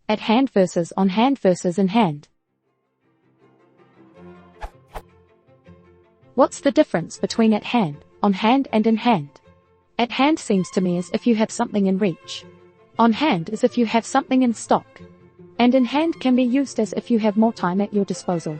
At hand versus on hand versus in hand. What's the difference between at hand, on hand and in hand? At hand seems to me as if you have something in reach. On hand is if you have something in stock. And in hand can be used as if you have more time at your disposal.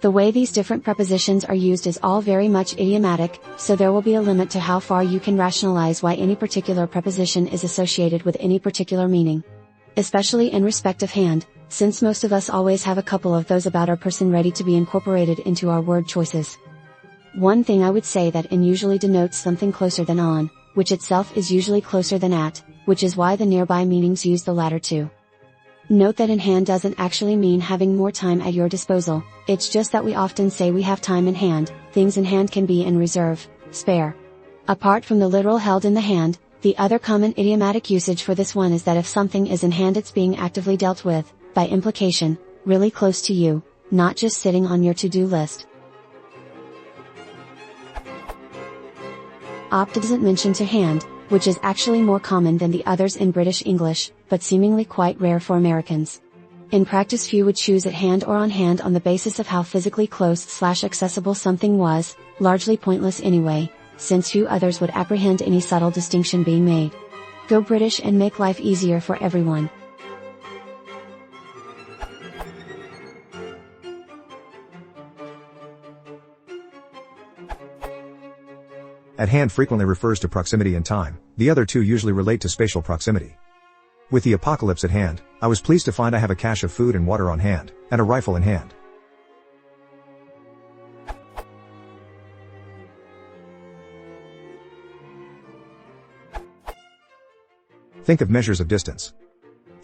The way these different prepositions are used is all very much idiomatic, so there will be a limit to how far you can rationalize why any particular preposition is associated with any particular meaning. Especially in respect of hand, since most of us always have a couple of those about our person ready to be incorporated into our word choices. One thing I would say that in usually denotes something closer than on, which itself is usually closer than at, which is why the nearby meanings use the latter too. Note that in hand doesn't actually mean having more time at your disposal, it's just that we often say we have time in hand. Things in hand can be in reserve, spare. Apart from the literal held in the hand, the other common idiomatic usage for this one is that if something is in hand it's being actively dealt with, by implication, really close to you, not just sitting on your to-do list. Opt doesn't mention to hand, which is actually more common than the others in British English, but seemingly quite rare for Americans. In practice few would choose at hand or on hand on the basis of how physically close/accessible something was, largely pointless anyway, since few others would apprehend any subtle distinction being made. Go British and make life easier for everyone. At hand frequently refers to proximity in time, the other two usually relate to spatial proximity. With the apocalypse at hand, I was pleased to find I have a cache of food and water on hand, and a rifle in hand. Think of measures of distance.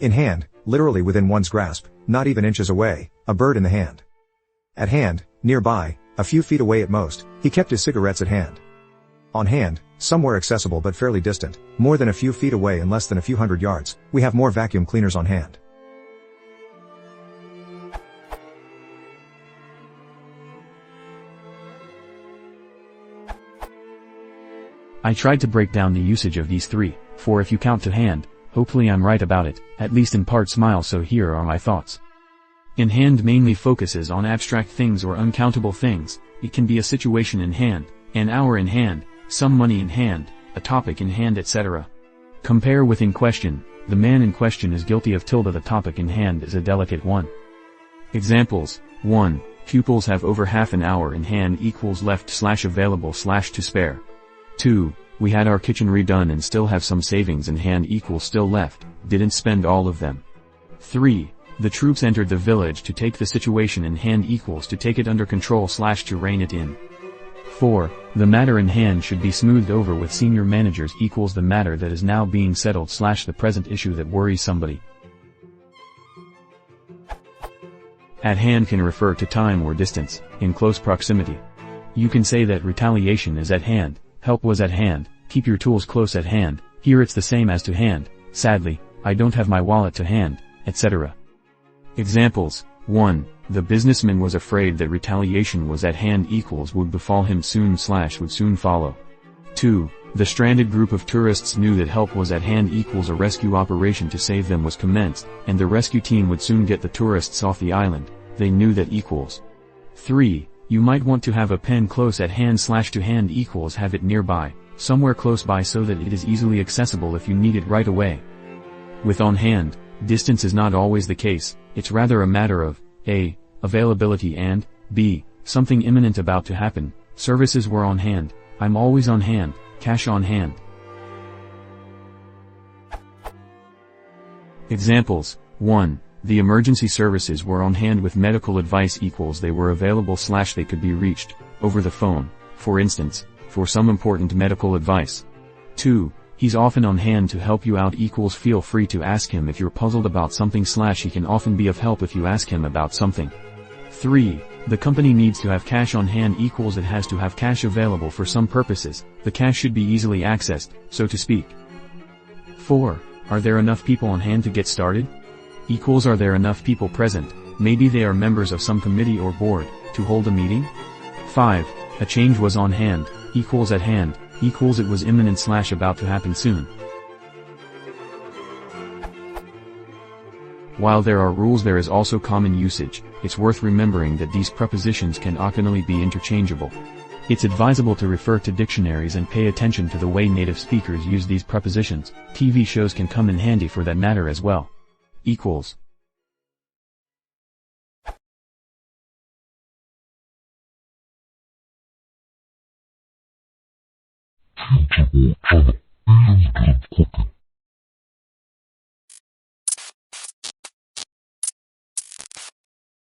In hand, literally within one's grasp, not even inches away, a bird in the hand. At hand, nearby, a few feet away at most, he kept his cigarettes at hand. On hand, somewhere accessible but fairly distant, more than a few feet away and less than a few hundred yards, we have more vacuum cleaners on hand. I tried to break down the usage of these three, for if you count to hand, hopefully I'm right about it, at least in part smile, so here are my thoughts. In hand mainly focuses on abstract things or uncountable things. It can be a situation in hand, an hour in hand, some money in hand, a topic in hand, etc. Compare with in question. The man in question is guilty of tilde. The topic in hand is a delicate one. Examples: 1. Pupils have over half an hour in hand equals left/available/to spare. 2. We had our kitchen redone and still have some savings in hand equals still left, didn't spend all of them. 3. The troops entered the village to take the situation in hand equals to take it under control/to rein it in. 4. The matter in hand should be smoothed over with senior managers equals the matter that is now being settled/the present issue that worries somebody. At hand can refer to time or distance, in close proximity. You can say that retaliation is at hand, help was at hand, keep your tools close at hand, here it's the same as to hand, sadly, I don't have my wallet to hand, etc. Examples: 1. The businessman was afraid that retaliation was at hand equals would befall him soon/would soon follow. 2. The stranded group of tourists knew that help was at hand equals a rescue operation to save them was commenced, and the rescue team would soon get the tourists off the island, they knew that equals. 3. You might want to have a pen close at hand/to hand equals have it nearby, somewhere close by so that it is easily accessible if you need it right away. With on hand, distance is not always the case, it's rather a matter of A. Availability and B. Something imminent about to happen. Services were on hand, I'm always on hand, cash on hand. Examples: 1. The emergency services were on hand with medical advice equals they were available/they could be reached, over the phone, for instance, for some important medical advice. 2. He's often on hand to help you out equals feel free to ask him if you're puzzled about something/he can often be of help if you ask him about something. 3. The company needs to have cash on hand equals it has to have cash available for some purposes, the cash should be easily accessed, so to speak. 4. Are there enough people on hand to get started? Equals are there enough people present, maybe they are members of some committee or board, to hold a meeting? 5. A change was on hand, equals at hand, equals it was imminent / about to happen soon. While there are rules, there is also common usage. It's worth remembering that these prepositions can occasionally be interchangeable. It's advisable to refer to dictionaries and pay attention to the way native speakers use these prepositions. TV shows can come in handy for that matter as well. Equals. Quartet.